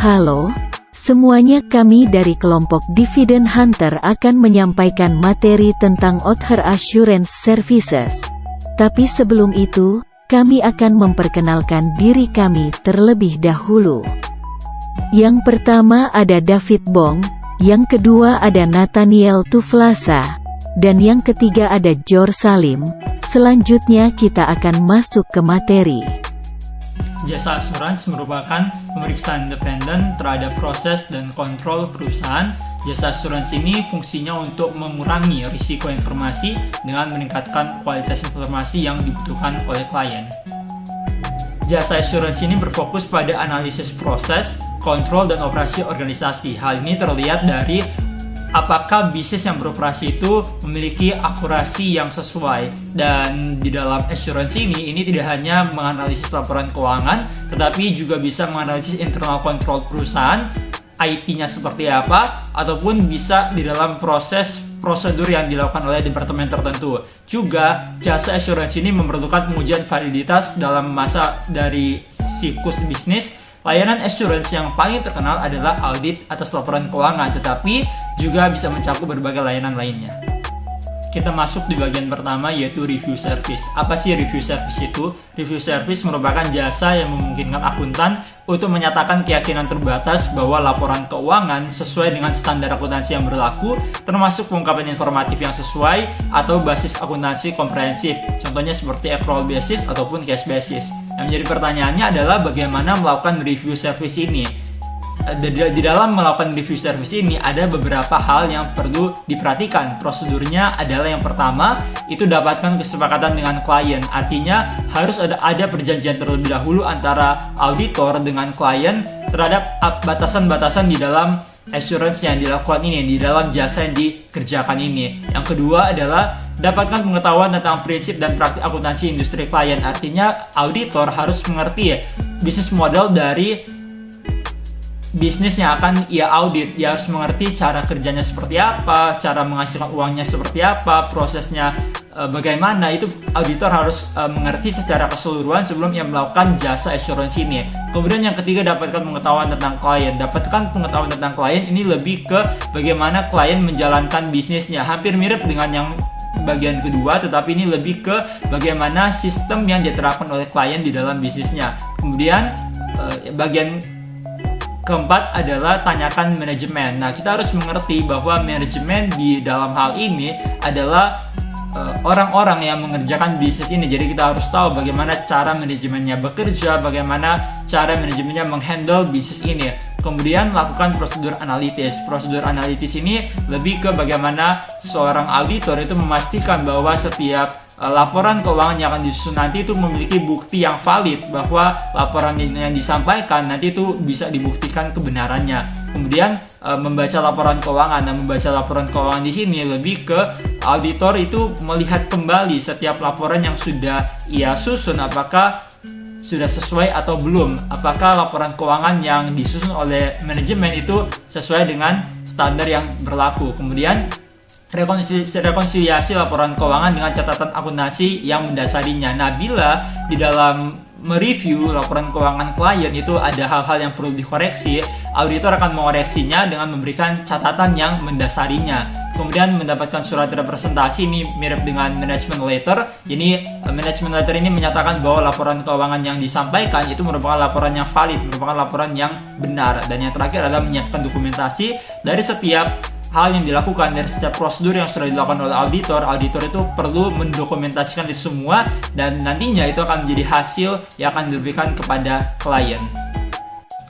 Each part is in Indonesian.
Halo, semuanya, kami dari kelompok Dividend Hunter akan menyampaikan materi tentang Other Assurance Services. Tapi sebelum itu, kami akan memperkenalkan diri kami terlebih dahulu. Yang pertama ada David Bong, yang kedua ada Nathaniel Tuflasa, dan yang ketiga ada Jor Salim. Selanjutnya kita akan masuk ke materi. Jasa asuransi merupakan pemeriksaan independen terhadap proses dan kontrol perusahaan. Jasa asuransi ini fungsinya untuk mengurangi risiko informasi dengan meningkatkan kualitas informasi yang dibutuhkan oleh klien. Jasa asuransi ini berfokus pada analisis proses, kontrol, dan operasi organisasi. Hal ini terlihat dari apakah bisnis yang beroperasi itu memiliki akurasi yang sesuai. Dan di dalam asuransi ini tidak hanya menganalisis laporan keuangan, tetapi juga bisa menganalisis internal control perusahaan, IT-nya seperti apa, ataupun bisa di dalam prosedur yang dilakukan oleh departemen tertentu. Juga jasa asuransi ini memerlukan pengujian validitas dalam masa dari siklus bisnis. Layanan asuransi yang paling terkenal adalah audit atas laporan keuangan, tetapi juga bisa mencakup berbagai layanan lainnya. Kita masuk di bagian pertama, yaitu review service. Apa sih review service itu? Review service merupakan jasa yang memungkinkan akuntan untuk menyatakan keyakinan terbatas bahwa laporan keuangan sesuai dengan standar akuntansi yang berlaku, termasuk pengungkapan informatif yang sesuai atau basis akuntansi komprehensif. Contohnya seperti accrual basis ataupun cash basis. Yang menjadi pertanyaannya adalah bagaimana melakukan review service ini. Di dalam melakukan review service ini ada beberapa hal yang perlu diperhatikan. Prosedurnya adalah yang pertama, itu dapatkan kesepakatan dengan klien. Artinya harus ada perjanjian terlebih dahulu antara auditor dengan klien terhadap batasan-batasan di dalam assurance yang dilakukan ini, di dalam jasa yang dikerjakan ini. Yang kedua adalah dapatkan pengetahuan tentang prinsip dan praktik akuntansi industri klien. Artinya auditor harus mengerti bisnis model dari bisnis yang akan ia audit. Ia harus mengerti cara kerjanya seperti apa, cara menghasilkan uangnya seperti apa, prosesnya bagaimana. Itu auditor harus mengerti secara keseluruhan sebelum ia melakukan jasa asuransi ini. Kemudian yang ketiga, dapatkan pengetahuan tentang klien. Dapatkan pengetahuan tentang klien ini lebih ke bagaimana klien menjalankan bisnisnya. Hampir mirip dengan yang bagian kedua, tetapi ini lebih ke bagaimana sistem yang diterapkan oleh klien di dalam bisnisnya. Kemudian bagian keempat adalah tanyakan manajemen. Nah, kita harus mengerti bahwa manajemen di dalam hal ini adalah orang-orang yang mengerjakan bisnis ini. Jadi kita harus tahu bagaimana cara manajemennya bekerja, bagaimana cara manajemennya menghandle bisnis ini. Kemudian lakukan prosedur analitis. Prosedur analitis ini lebih ke bagaimana seorang auditor itu memastikan bahwa setiap laporan keuangan yang akan disusun nanti itu memiliki bukti yang valid, bahwa laporan yang disampaikan nanti itu bisa dibuktikan kebenarannya. Kemudian membaca laporan keuangan. Nah, membaca laporan keuangan di sini lebih ke auditor itu melihat kembali setiap laporan yang sudah ia susun, apakah sudah sesuai atau belum, apakah laporan keuangan yang disusun oleh manajemen itu sesuai dengan standar yang berlaku. Kemudian rekonsiliasi laporan keuangan dengan catatan akuntansi yang mendasarinya. Nah, bila di dalam mereview laporan keuangan klien itu ada hal-hal yang perlu dikoreksi, auditor akan mengoreksinya dengan memberikan catatan yang mendasarinya. Kemudian mendapatkan surat representasi, ini mirip dengan management letter. Jadi management letter ini menyatakan bahwa laporan keuangan yang disampaikan itu merupakan laporan yang valid, merupakan laporan yang benar. Dan yang terakhir adalah menyiapkan dokumentasi dari setiap hal yang dilakukan, dari setiap prosedur yang sudah dilakukan oleh auditor. Auditor itu perlu mendokumentasikan itu semua, dan nantinya itu akan menjadi hasil yang akan diberikan kepada klien.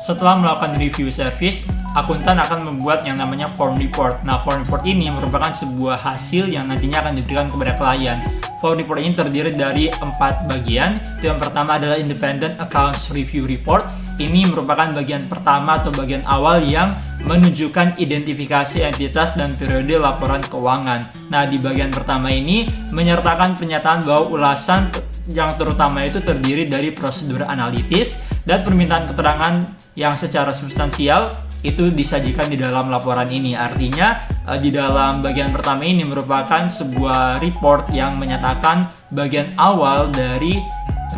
Setelah melakukan review service, akuntan akan membuat yang namanya form report. Nah, form report ini merupakan sebuah hasil yang nantinya akan diberikan kepada klien. Form report ini terdiri dari 4 bagian. Itu yang pertama adalah Independent Accounts Review Report. Ini merupakan bagian pertama atau bagian awal yang menunjukkan identifikasi entitas dan periode laporan keuangan. Nah, di bagian pertama ini menyertakan pernyataan bahwa ulasan yang terutama itu terdiri dari prosedur analitis dan permintaan keterangan yang secara substansial itu disajikan di dalam laporan ini. Artinya di dalam bagian pertama ini merupakan sebuah report yang menyatakan bagian awal dari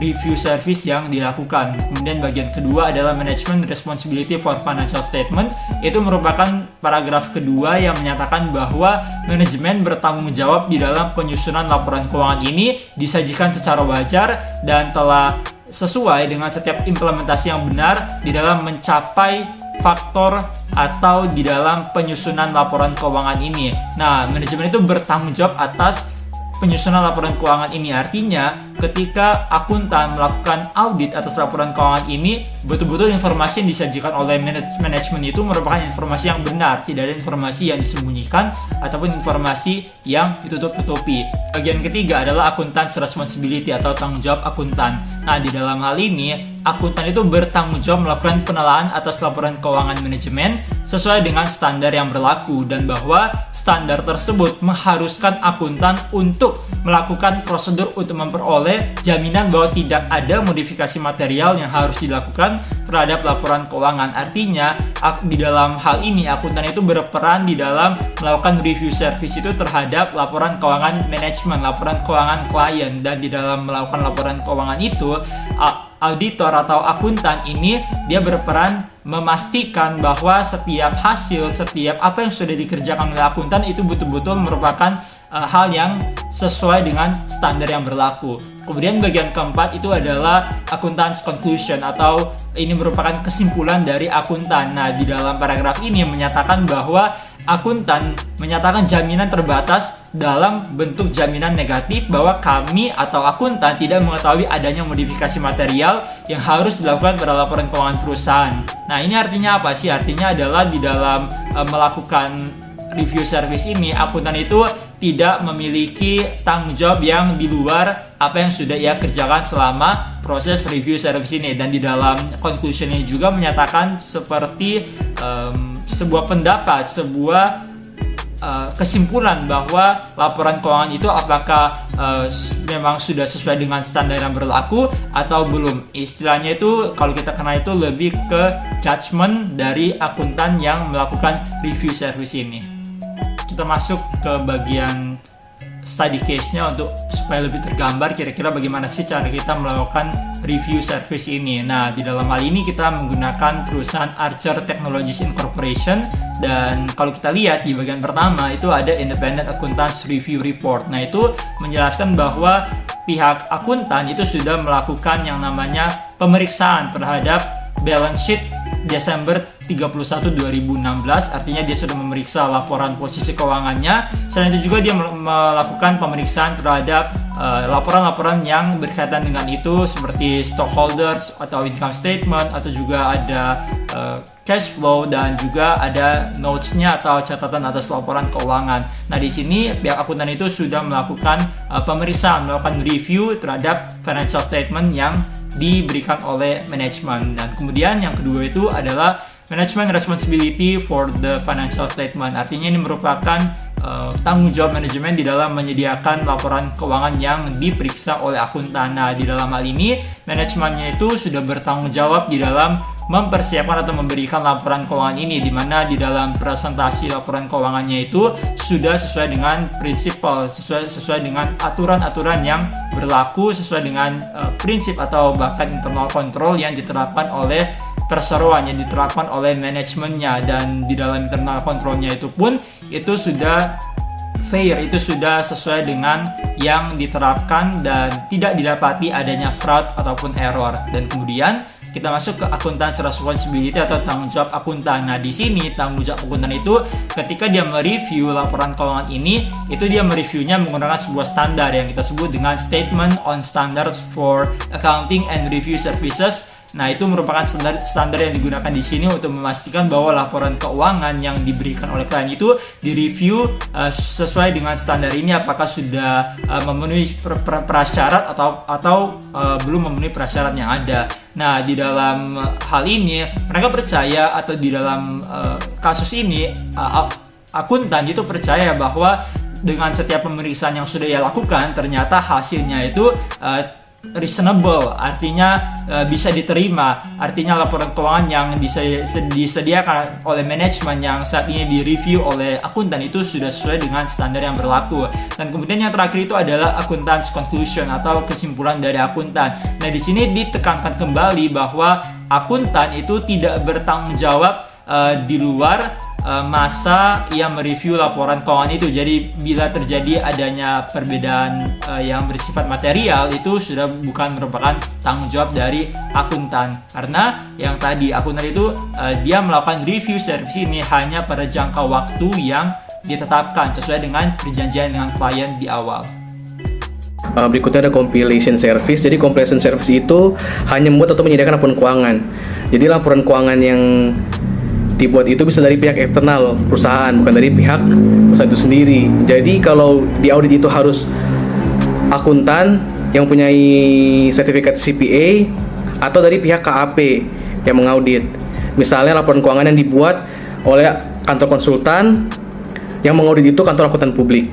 review service yang dilakukan. Kemudian bagian kedua adalah management responsibility for financial statement. Itu merupakan paragraf kedua yang menyatakan bahwa manajemen bertanggung jawab di dalam penyusunan laporan keuangan ini disajikan secara wajar dan telah sesuai dengan setiap implementasi yang benar di dalam mencapai faktor atau di dalam penyusunan laporan keuangan ini. Nah, manajemen itu bertanggung jawab atas penyusunan laporan keuangan ini. Artinya, ketika akuntan melakukan audit atas laporan keuangan ini, betul-betul informasi yang disajikan oleh manajemen itu merupakan informasi yang benar, tidak ada informasi yang disembunyikan ataupun informasi yang ditutup-tutupi. Bagian ketiga adalah akuntan's responsibility atau tanggung jawab akuntan. Nah, di dalam hal ini, akuntan itu bertanggung jawab melakukan penilaian atas laporan keuangan manajemen sesuai dengan standar yang berlaku, dan bahwa standar tersebut mengharuskan akuntan untuk melakukan prosedur untuk memperoleh jaminan bahwa tidak ada modifikasi material yang harus dilakukan terhadap laporan keuangan. Artinya, di dalam hal ini akuntan itu berperan di dalam melakukan review service itu terhadap laporan keuangan manajemen, laporan keuangan klien, dan di dalam melakukan laporan keuangan itu auditor atau akuntan ini dia berperan memastikan bahwa setiap hasil, setiap apa yang sudah dikerjakan oleh akuntan itu betul-betul merupakan hal yang sesuai dengan standar yang berlaku. Kemudian bagian keempat itu adalah accountant's conclusion, atau ini merupakan kesimpulan dari akuntan. Nah, di dalam paragraf ini menyatakan bahwa akuntan menyatakan jaminan terbatas dalam bentuk jaminan negatif bahwa kami atau akuntan tidak mengetahui adanya modifikasi material yang harus dilakukan pada laporan keuangan perusahaan. Nah, ini artinya apa sih? Artinya adalah di dalam melakukan review service ini, akuntan itu tidak memiliki tanggung jawab yang di luar apa yang sudah ia kerjakan selama proses review service ini. Dan di dalam conclusion ini juga menyatakan seperti sebuah pendapat, sebuah kesimpulan bahwa laporan keuangan itu apakah memang sudah sesuai dengan standar yang berlaku atau belum. Istilahnya itu kalau kita kenal itu lebih ke judgment dari akuntan yang melakukan review service ini. Kita masuk ke bagian study case-nya untuk supaya lebih tergambar kira-kira bagaimana sih cara kita melakukan review service ini. Nah, di dalam hal ini kita menggunakan perusahaan Archer Technologies Incorporation, dan kalau kita lihat di bagian pertama itu ada Independent Accountants Review Report. Nah, itu menjelaskan bahwa pihak akuntan itu sudah melakukan yang namanya pemeriksaan terhadap balance sheet Desember 31 2016, artinya dia sudah memeriksa laporan posisi keuangannya. Selain itu juga dia melakukan pemeriksaan terhadap laporan-laporan yang berkaitan dengan itu, seperti stockholders atau income statement, atau juga ada cash flow, dan juga ada notes-nya atau catatan atas laporan keuangan. Nah, di sini pihak akuntan itu sudah melakukan pemeriksaan, melakukan review terhadap financial statement yang diberikan oleh manajemen. Dan kemudian yang kedua itu adalah management responsibility for the financial statement. Artinya ini merupakan tanggung jawab manajemen di dalam menyediakan laporan keuangan yang diperiksa oleh akuntan. Nah, di dalam hal ini manajemennya itu sudah bertanggung jawab di dalam mempersiapkan atau memberikan laporan keuangan ini, di mana di dalam presentasi laporan keuangannya itu sudah sesuai dengan prinsipal, sesuai dengan aturan-aturan yang berlaku, sesuai dengan prinsip atau bahkan internal control yang diterapkan oleh perseroan, yang diterapkan oleh manajemennya. Dan di dalam internal controlnya itu pun itu sudah fair, itu sudah sesuai dengan yang diterapkan dan tidak didapati adanya fraud ataupun error. Dan kemudian kita masuk ke accountant's responsibility atau tanggung jawab akuntan. Nah, di sini tanggung jawab akuntan itu ketika dia mereview laporan keuangan ini, itu dia mereviewnya menggunakan sebuah standar yang kita sebut dengan Statement on Standards for Accounting and Review Services. Nah, itu merupakan standar yang digunakan di sini untuk memastikan bahwa laporan keuangan yang diberikan oleh klien itu direview sesuai dengan standar ini, apakah sudah memenuhi prasyarat atau belum memenuhi prasyarat yang ada. Nah, di dalam hal ini mereka percaya, atau di dalam kasus ini akuntan itu percaya bahwa dengan setiap pemeriksaan yang sudah ia lakukan, ternyata hasilnya itu reasonable, artinya bisa diterima, artinya laporan keuangan yang disediakan oleh manajemen yang saat ini direview oleh akuntan itu sudah sesuai dengan standar yang berlaku. Dan kemudian yang terakhir itu adalah accountant's conclusion atau kesimpulan dari akuntan. Nah, di sini ditekankan kembali bahwa akuntan itu tidak bertanggung jawab di luar masa yang mereview laporan keuangan itu. Jadi bila terjadi adanya perbedaan yang bersifat material, itu sudah bukan merupakan tanggung jawab dari akuntan, karena yang tadi akuntan itu dia melakukan review service ini hanya pada jangka waktu yang ditetapkan sesuai dengan perjanjian dengan klien di awal. Berikutnya ada compilation service. Jadi compilation service itu hanya membuat atau menyediakan laporan keuangan. Jadi laporan keuangan yang dibuat itu bisa dari pihak eksternal perusahaan, bukan dari pihak perusahaan itu sendiri. Jadi kalau di audit itu harus akuntan yang mempunyai sertifikat CPA atau dari pihak KAP yang mengaudit. Misalnya laporan keuangan yang dibuat oleh kantor konsultan, yang mengaudit itu kantor akuntan publik.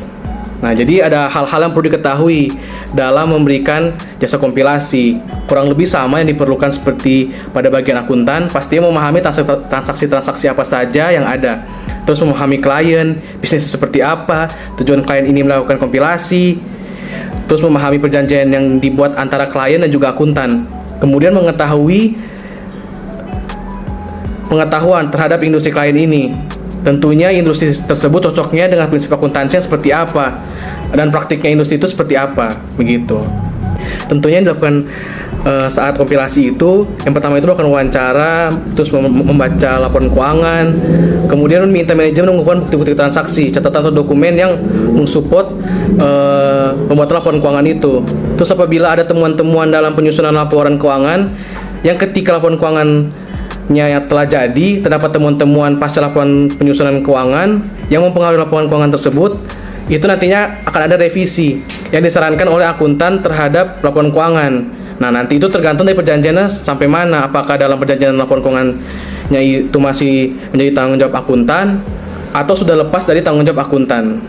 Nah, jadi ada hal-hal yang perlu diketahui dalam memberikan jasa kompilasi. Kurang lebih sama yang diperlukan seperti pada bagian akuntan, pastinya memahami transaksi-transaksi apa saja yang ada. Terus memahami klien, bisnis seperti apa, tujuan klien ini melakukan kompilasi. Terus memahami perjanjian yang dibuat antara klien dan juga akuntan. Kemudian pengetahuan terhadap industri klien ini. Tentunya industri tersebut cocoknya dengan prinsip akuntansi yang seperti apa dan praktiknya industri itu seperti apa, begitu. Tentunya yang dilakukan saat kompilasi itu, yang pertama itu melakukan wawancara, terus membaca laporan keuangan, kemudian meminta manajemen mengumpulkan bukti-bukti transaksi, catatan atau dokumen yang mensupport pembuatan laporan keuangan itu. Terus apabila ada temuan-temuan dalam penyusunan laporan keuangan, yang ketika laporan keuangan yang telah jadi, terdapat temuan-temuan pasca laporan penyusunan keuangan yang mempengaruhi laporan keuangan tersebut, itu nantinya akan ada revisi yang disarankan oleh akuntan terhadap laporan keuangan. Nah, nanti itu tergantung dari perjanjiannya sampai mana, apakah dalam perjanjian laporan keuangannya itu masih menjadi tanggung jawab akuntan atau sudah lepas dari tanggung jawab akuntan.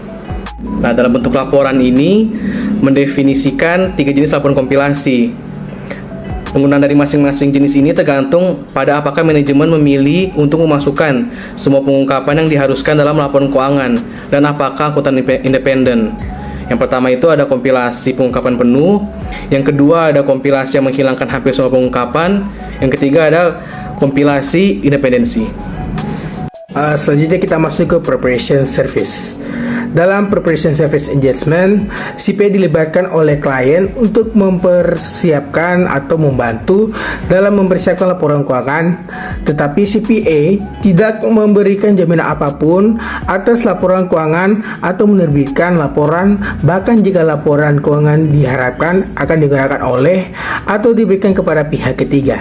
Nah, dalam bentuk laporan ini mendefinisikan 3 jenis laporan kompilasi. Penggunaan dari masing-masing jenis ini tergantung pada apakah manajemen memilih untuk memasukkan semua pengungkapan yang diharuskan dalam laporan keuangan dan apakah akuntan independen. Yang pertama itu ada kompilasi pengungkapan penuh, yang kedua ada kompilasi yang menghilangkan hampir semua pengungkapan, yang ketiga ada kompilasi independensi. Selanjutnya kita masuk ke preparation service. Dalam preparation service engagement, CPA dilibatkan oleh klien untuk mempersiapkan atau membantu dalam mempersiapkan laporan keuangan, tetapi CPA tidak memberikan jaminan apapun atas laporan keuangan atau menerbitkan laporan, bahkan jika laporan keuangan diharapkan akan digunakan oleh atau diberikan kepada pihak ketiga.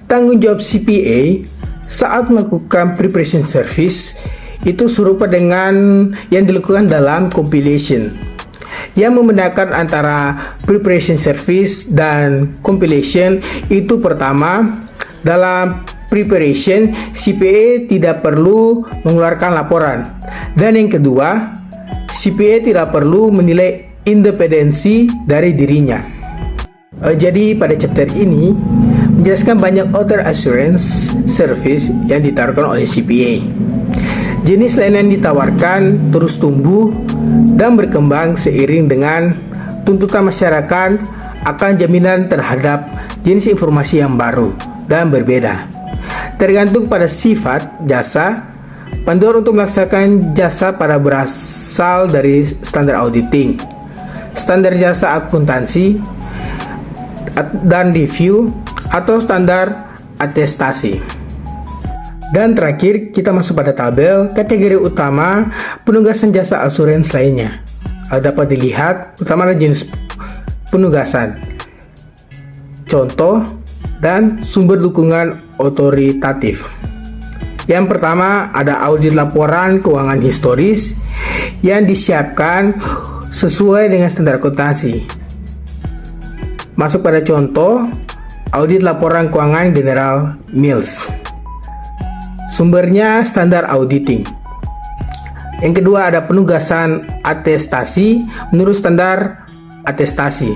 Tanggung jawab CPA saat melakukan preparation service itu serupa dengan yang dilakukan dalam compilation. Yang membedakan antara preparation service dan compilation itu, pertama, dalam preparation CPA tidak perlu mengeluarkan laporan, dan yang kedua, CPA tidak perlu menilai independensi dari dirinya. Jadi pada chapter ini menjelaskan banyak author assurance service yang ditawarkan oleh CPA. Jenis layanan yang ditawarkan terus tumbuh dan berkembang seiring dengan tuntutan masyarakat akan jaminan terhadap jenis informasi yang baru dan berbeda. Tergantung pada sifat jasa, panduan untuk melaksanakan jasa pada berasal dari standar auditing, standar jasa akuntansi dan review, atau standar atestasi. Dan terakhir, kita masuk pada tabel kategori utama penugasan jasa asuransi lainnya. Dapat dilihat utama ada jenis penugasan, contoh, dan sumber dukungan otoritatif. Yang pertama ada audit laporan keuangan historis yang disiapkan sesuai dengan standar akuntansi. Masuk pada contoh, audit laporan keuangan General Mills. Sumbernya standar auditing. Yang kedua ada penugasan atestasi menurut standar atestasi.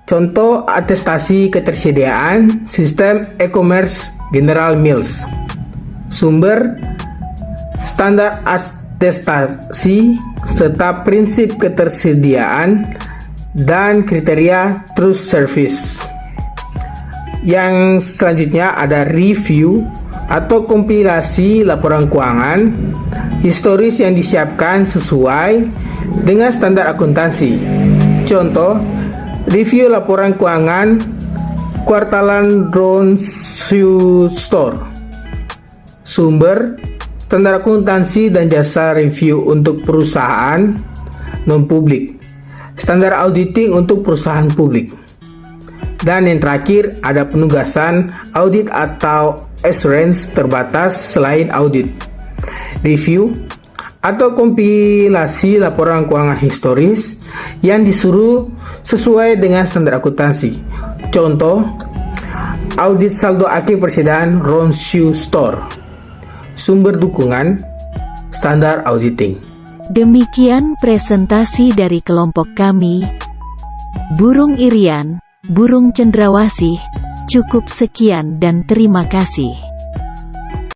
Contoh atestasi ketersediaan sistem e-commerce General Mills. Sumber standar atestasi serta prinsip ketersediaan dan kriteria trust service. Yang selanjutnya ada review atau kompilasi laporan keuangan historis yang disiapkan sesuai dengan standar akuntansi. Contoh, review laporan keuangan kuartalan Ronshu Store. Sumber standar akuntansi dan jasa review untuk perusahaan non-publik, standar auditing untuk perusahaan publik. Dan yang terakhir ada penugasan audit atau assurance terbatas selain audit. Review atau kompilasi laporan keuangan historis yang disuruh sesuai dengan standar akuntansi. Contoh, audit saldo akhir persediaan Ronshu Store. Sumber dukungan, standar auditing. Demikian presentasi dari kelompok kami, Burung Irian, Burung Cendrawasih. Cukup sekian dan terima kasih.